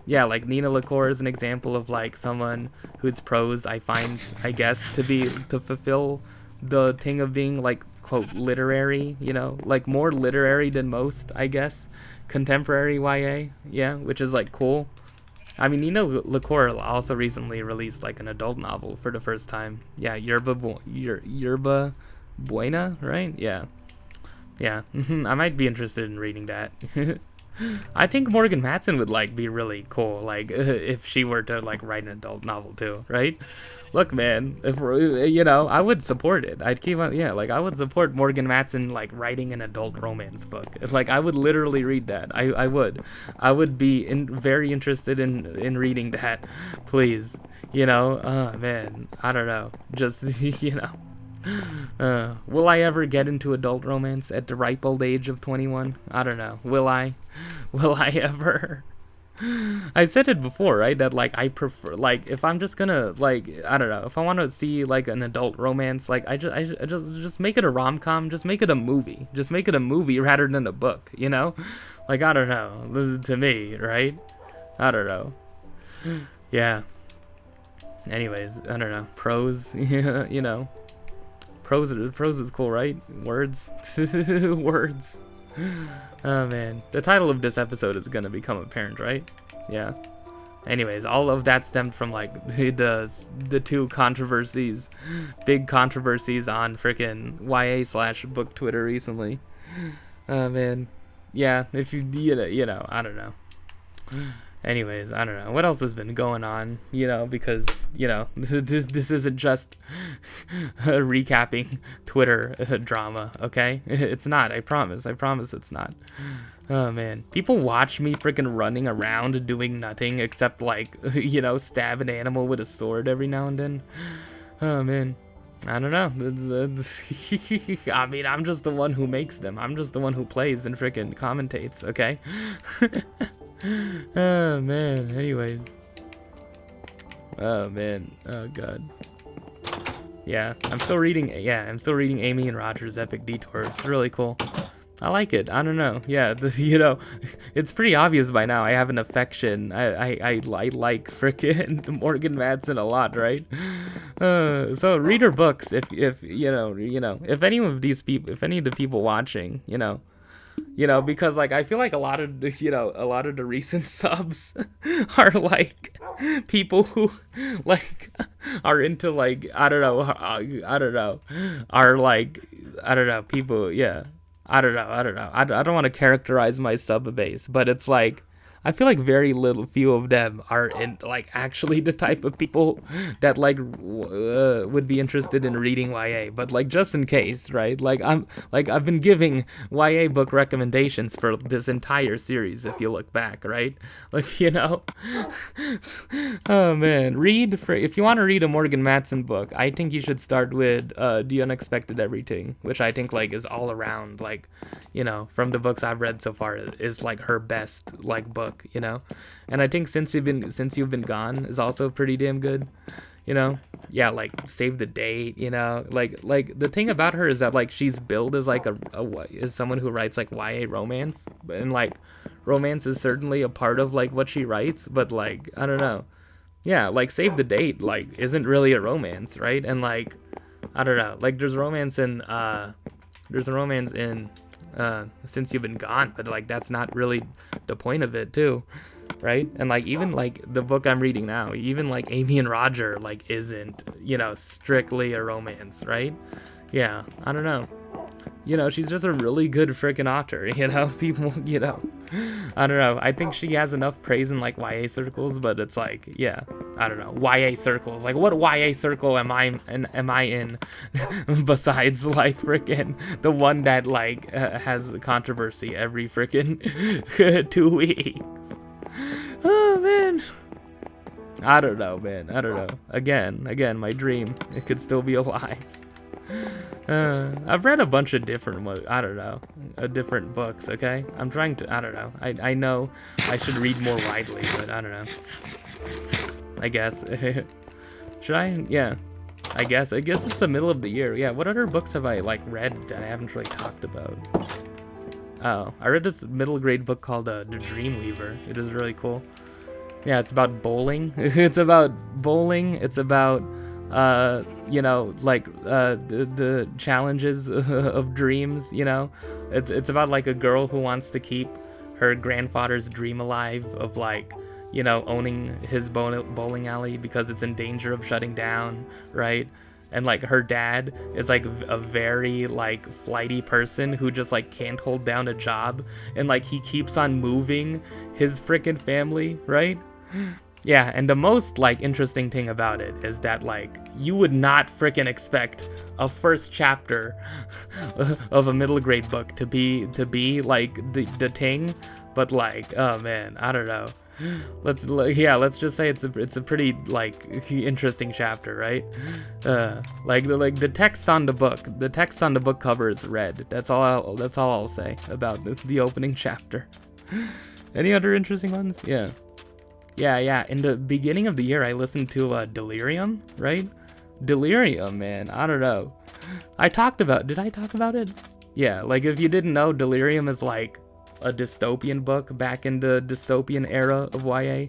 yeah, like Nina LaCour is an example of like someone whose prose I find, I guess, to fulfill the thing of being like, quote, literary, you know, like more literary than most, I guess, contemporary YA, yeah, which is like cool. I mean, Nina LaCour also recently released like an adult novel for the first time. Yeah, Yerba Buena, right? Yeah. Yeah, I might be interested in reading that. I think Morgan Matson would like be really cool, like if she were to like write an adult novel too, right? Look, man, if you know, I would support it. I'd keep on, yeah, like I would support Morgan Matson like writing an adult romance book. It's like I would literally read that. I would be very interested in reading that, please. You know, oh man, I don't know, just you know. Will I ever get into adult romance at the ripe old age of 21? I don't know. Will I? Will I ever? I said it before, right? That like I prefer, like if I'm just gonna like, I don't know, if I want to see like an adult romance, like I just make it a rom-com, just make it a movie, just make it a movie rather than a book, you know? Like I don't know, this is to me, right? I don't know. Yeah. Anyways, I don't know. Prose, yeah, you know. Prose is cool, right? Words. Words. Oh man. The title of this episode is gonna become apparent, right? Yeah. Anyways, all of that stemmed from like the two controversies, big controversies on frickin' YA/book Twitter recently. Oh man. Yeah, if you know, I don't know. Anyways, I don't know what else has been going on, you know, because you know this isn't just recapping Twitter drama, okay? It's not. I promise it's not. Oh man, people watch me freaking running around doing nothing except like you know stab an animal with a sword every now and then. Oh man, I don't know. I mean, I'm just the one who makes them. I'm just the one who plays and freaking commentates, okay? Oh man, anyways. Oh man, oh god. Yeah, I'm still reading Amy and Roger's Epic Detour. It's really cool. I like it. I don't know. Yeah, you know, it's pretty obvious by now. I have an affection. I like frickin' Morgan Matson a lot, right? So read her books if you know, if any of the people watching, you know, because like I feel like a lot of the recent subs are like people who like are into like I don't know are like I don't know people, yeah, I don't know I don't want to characterize my sub base, but it's like I feel like very few of them are in like actually the type of people that like would be interested in reading YA. But like just in case, right? Like I've been giving YA book recommendations for this entire series. If you look back, right? Like you know, oh man, if you want to read a Morgan Matson book, I think you should start with The Unexpected Everything, which I think like is all around like, you know, from the books I've read so far is like her best like book. You know, and I think since you've been gone is also pretty damn good, you know. Yeah, like Save the Date, you know, like the thing about her is that like she's billed as like as someone who writes like YA romance, and like romance is certainly a part of like what she writes, but like I don't know, yeah, like Save the Date like isn't really a romance, right? And like I don't know, like there's a romance in Since You've Been Gone, but like that's not really the point of it too, right? And like even like the book I'm reading now, even like Amy and Roger like isn't, you know, strictly a romance, right? Yeah, I don't know, you know, she's just a really good freaking author, you know. People, you know, I don't know, I think she has enough praise in like YA circles, but it's like, yeah, I don't know, YA circles, like what YA circle am I in besides like freaking the one that like has controversy every freaking 2 weeks. Oh man, I don't know, man, I don't know. Again, my dream, it could still be alive. I've read a bunch of different different books, okay? I'm trying to, I don't know. I know I should read more widely, but I don't know. I guess. Should I? Yeah. I guess it's the middle of the year. Yeah, what other books have I like read that I haven't really talked about? Oh, I read this middle grade book called The Dreamweaver. It is really cool. Yeah, it's about bowling. It's about bowling. It's about you know, like the challenges of dreams. You know, it's about like a girl who wants to keep her grandfather's dream alive of like, you know, owning his bowling alley because it's in danger of shutting down, right? And like her dad is like a very like flighty person who just like can't hold down a job, and like he keeps on moving his freaking family, right? Yeah, and the most like interesting thing about it is that like you would not freaking expect a first chapter of a middle grade book to be like the thing, but like, oh man, I don't know. Let's just say it's a pretty like interesting chapter, right? Like the text on the book cover is red. That's all I'll say about the opening chapter. Any other interesting ones? Yeah. In the beginning of the year, I listened to Delirium, right? Delirium, man. I don't know. Did I talk about it? Yeah, like if you didn't know, Delirium is like a dystopian book back in the dystopian era of YA.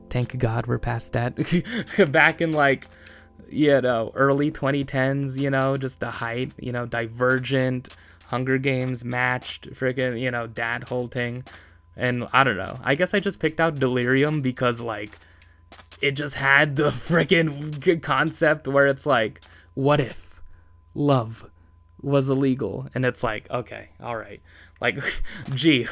Thank God we're past that. Back in like, you know, early 2010s, you know, just the height, you know, Divergent, Hunger Games, Matched, freaking, you know, that whole thing. And I don't know. I guess I just picked out Delirium because like it just had the freaking concept where it's like, what if love was illegal? And it's like, okay, all right. Like, gee,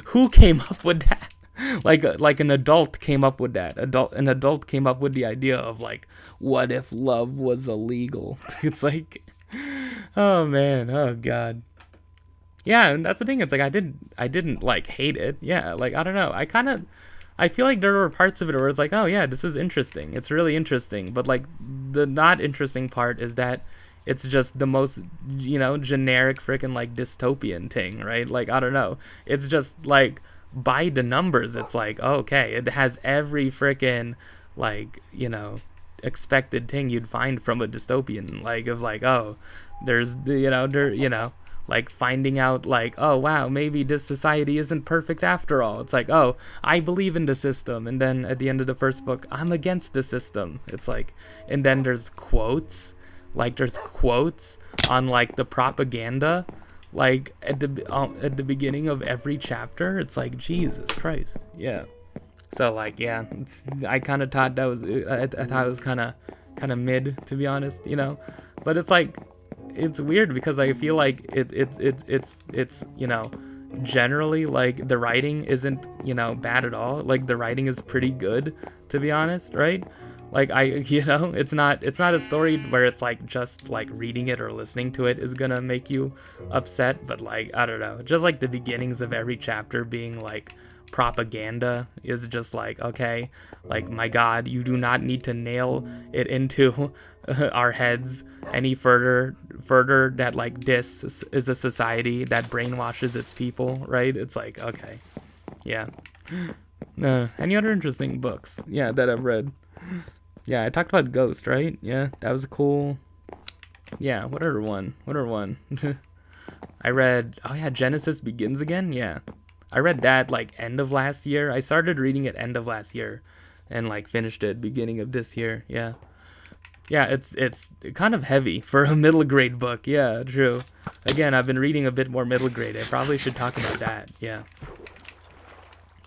who came up with that? Like an adult came up with that. An adult came up with the idea of like, what if love was illegal? It's like, oh man, oh God. Yeah, and that's the thing. It's like I didn't like hate it. Yeah, like I don't know. I feel like there were parts of it where it's like, oh yeah, this is interesting. It's really interesting. But like the not interesting part is that it's just the most, you know, generic freaking like dystopian thing, right? Like I don't know. It's just like by the numbers. It's like, oh, okay, it has every freaking like, you know, expected thing you'd find from a dystopian. Like of like, oh, there's the, you know, like finding out like, oh wow, maybe this society isn't perfect after all. It's like, oh, I believe in the system, and then at the end of the first book, I'm against the system. It's like, and then there's quotes on like the propaganda, like at the beginning of every chapter. It's like, Jesus Christ, yeah. So like, yeah, I kind of thought that was, I thought it was kind of mid, to be honest, you know, but it's like, it's weird because I feel like it's you know, generally like the writing isn't, you know, bad at all. Like the writing is pretty good, to be honest, right? Like you know, it's not a story where it's like just like reading it or listening to it is gonna make you upset, but like I don't know, just like the beginnings of every chapter being like propaganda is just like, okay, like my God, you do not need to nail it into our heads any further that like this is a society that brainwashes its people, right? It's like, okay, yeah. Any other interesting books, yeah, that I've read? Yeah, I talked about Ghost, right? Yeah, that was cool. Yeah, what other one? I read, oh yeah, Genesis Begins Again. Yeah, I read that like end of last year. I started reading it end of last year and like finished it beginning of this year. Yeah, it's kind of heavy for a middle grade book. Yeah, true. Again, I've been reading a bit more middle grade. I probably should talk about that.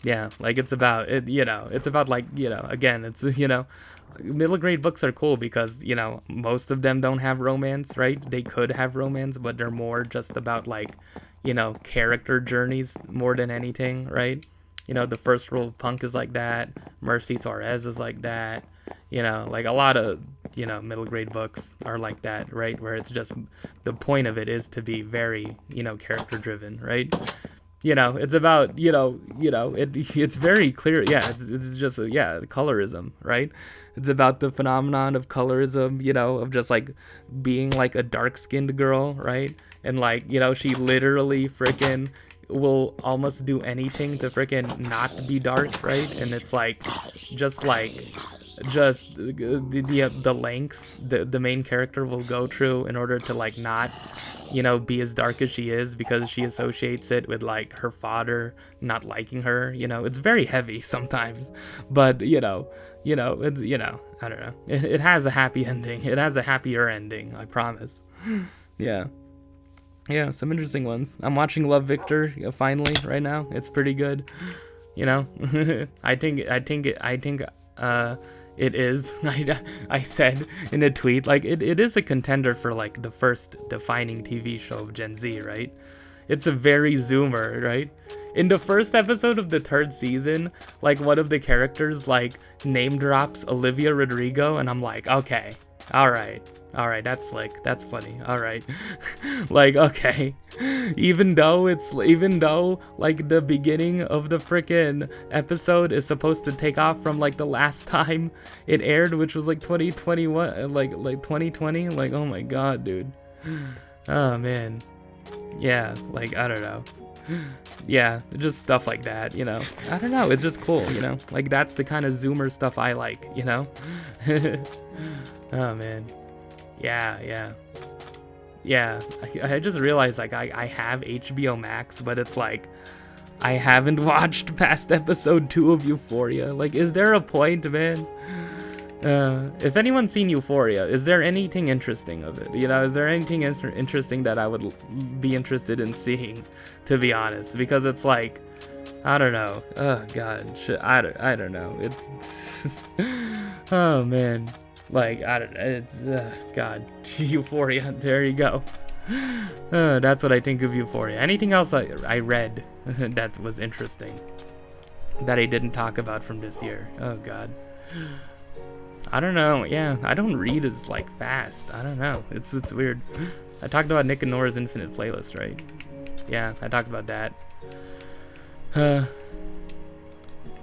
Yeah, like it's about it, you know, it's about like, you know, again, it's, you know, middle grade books are cool because, you know, most of them don't have romance, right? They could have romance, but they're more just about like, you know, character journeys more than anything, right? You know, The First Rule of Punk is like that. Mercy Suarez is like that. You know, like a lot of, you know, middle grade books are like that, right? Where it's just, the point of it is to be very, you know, character driven, right? You know, it's about, it's very clear. Yeah, it's just, colorism, right? It's about the phenomenon of colorism, you know, of just like being like a dark-skinned girl, right? And like, you know, she literally freaking will almost do anything to freaking not be dark, right? And it's like, just like, just the lengths the main character will go through in order to like not, you know, be as dark as she is, because she associates it with like her father not liking her. You know, it's very heavy sometimes, but you know, it's, you know, I don't know. It has a happy ending. It has a happier ending, I promise. Yeah. Yeah, some interesting ones. I'm watching Love Victor finally right now. It's pretty good. You know, I think it is. I said in a tweet, like it is a contender for like the first defining TV show of Gen Z, right? It's a very Zoomer, right? In the first episode of the 3rd season, like one of the characters like name drops Olivia Rodrigo, and I'm like, okay, all right, that's like, that's funny, all right. Like, okay, even though like the beginning of the frickin' episode is supposed to take off from like the last time it aired, which was like 2021, like 2020, like, oh my god, dude. Oh man. Yeah, like, I don't know. Yeah, just stuff like that, you know. I don't know, it's just cool, you know. Like, that's the kind of Zoomer stuff I like, you know. Oh man. Yeah. I just realized, like, I have HBO Max, but it's like I haven't watched past episode 2 of Euphoria. Like, is there a point, man? If anyone's seen Euphoria, is there anything interesting of it? You know, is there anything interesting that I would be interested in seeing, to be honest? Because it's like, I don't know. Oh god, shit, I don't know. It's oh man, like, I don't know. It's god, Euphoria. There you go. That's what I think of Euphoria. Anything else I read that was interesting that I didn't talk about from this year? Oh god. I don't know. Yeah, I don't read as like fast. I don't know. It's weird. I talked about Nick and Nora's Infinite Playlist, right? Yeah, I talked about that.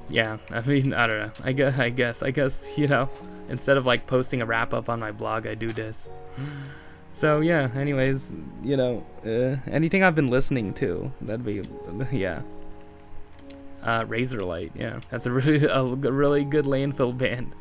Yeah, I mean, I don't know. I guess, you know, instead of like posting a wrap up on my blog, I do this. So yeah, anyways, you know, anything I've been listening to, that'd be, yeah. Razorlight, yeah, that's a really good landfill band.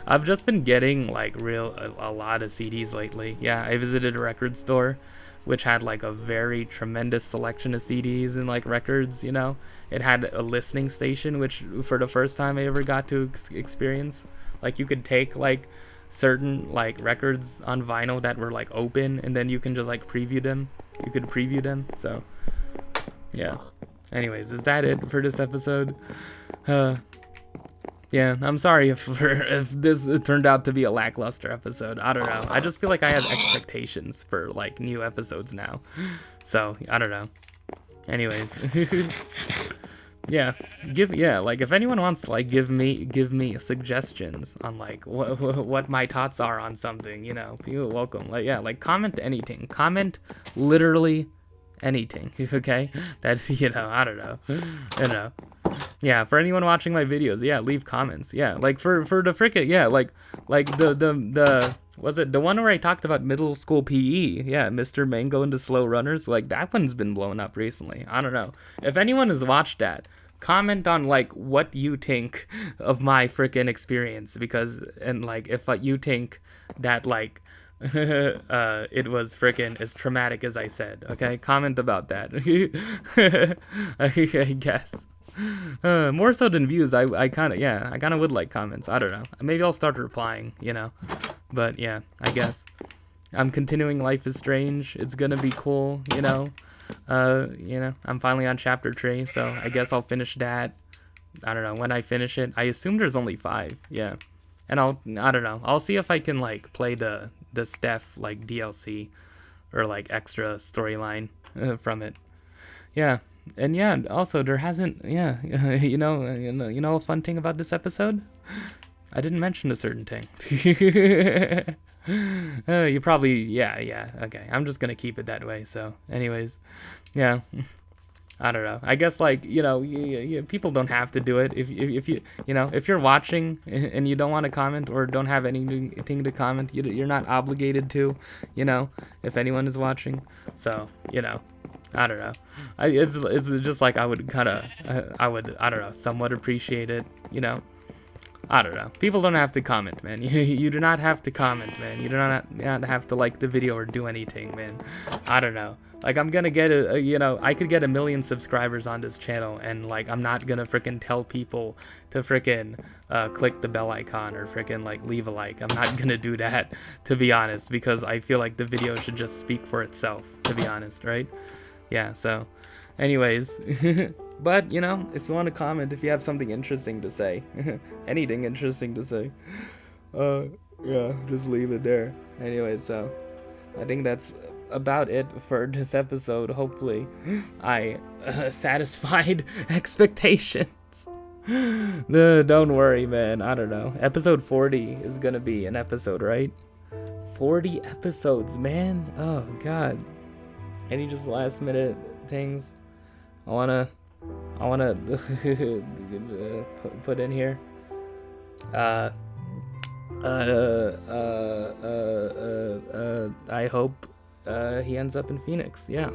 I've just been getting like a lot of CDs lately. Yeah, I visited a record store, which had like a very tremendous selection of CDs and like records. You know, it had a listening station, which for the first time I ever got to experience. Like, you could take like certain like records on vinyl that were like open, and then you can just like preview them. You could preview them. So yeah. Anyways, is that it for this episode? Yeah, I'm sorry if this turned out to be a lackluster episode. I don't know. I just feel like I have expectations for like new episodes now. So, I don't know. Anyways. Yeah, like if anyone wants to like give me suggestions on like what my thoughts are on something, you know, feel welcome. Like, yeah, like comment anything. Comment literally anything, okay? That's, you know, I don't know. You know. Yeah, for anyone watching my videos, yeah, leave comments. Yeah, like for the frickin', yeah, like the was it the one where I talked about middle school PE? Yeah, Mr. Mango and the Slow Runners. Like, that one's been blown up recently. I don't know. If anyone has watched that, comment on like what you think of my frickin' experience, because, and like if you think that like it was frickin' as traumatic as I said, okay? Comment about that. I guess. More so than views, I kind of would like comments. I don't know. Maybe I'll start replying, you know. But yeah, I guess. I'm continuing Life is Strange. It's gonna be cool, you know. You know, I'm finally on chapter 3, so I guess I'll finish that. I don't know when I finish it. I assume there's only 5, yeah. And I don't know. I'll see if I can like play the Steph like DLC or like extra storyline from it. Yeah. And yeah, also there hasn't, yeah, you know a fun thing about this episode? I didn't mention a certain thing. You probably, yeah, okay. I'm just gonna keep it that way. So, anyways, yeah. I don't know. I guess like, you know, people don't have to do it. If you know, if you're watching and you don't want to comment or don't have anything to comment, you're not obligated to, you know, if anyone is watching. So, you know, I don't know. It's just like I would I don't know, somewhat appreciate it, you know. I don't know. People don't have to comment, man. You do not have to comment, man. You do not have to like the video or do anything, man. I don't know. Like, I'm gonna get I could get 1 million subscribers on this channel, and like, I'm not gonna freaking tell people to freaking click the bell icon or freaking like leave a like. I'm not gonna do that, to be honest, because I feel like the video should just speak for itself, to be honest, right? Yeah, so anyways, but you know, if you want to comment, if you have something interesting to say, anything interesting to say, yeah, just leave it there. Anyway, so I think that's about it for this episode. Hopefully I satisfied expectations. Don't worry, man. I don't know. Episode 40 is gonna be an episode, right? 40 episodes, man. Oh god. Any just last minute things I wanna put in here? I hope he ends up in Phoenix. Yeah.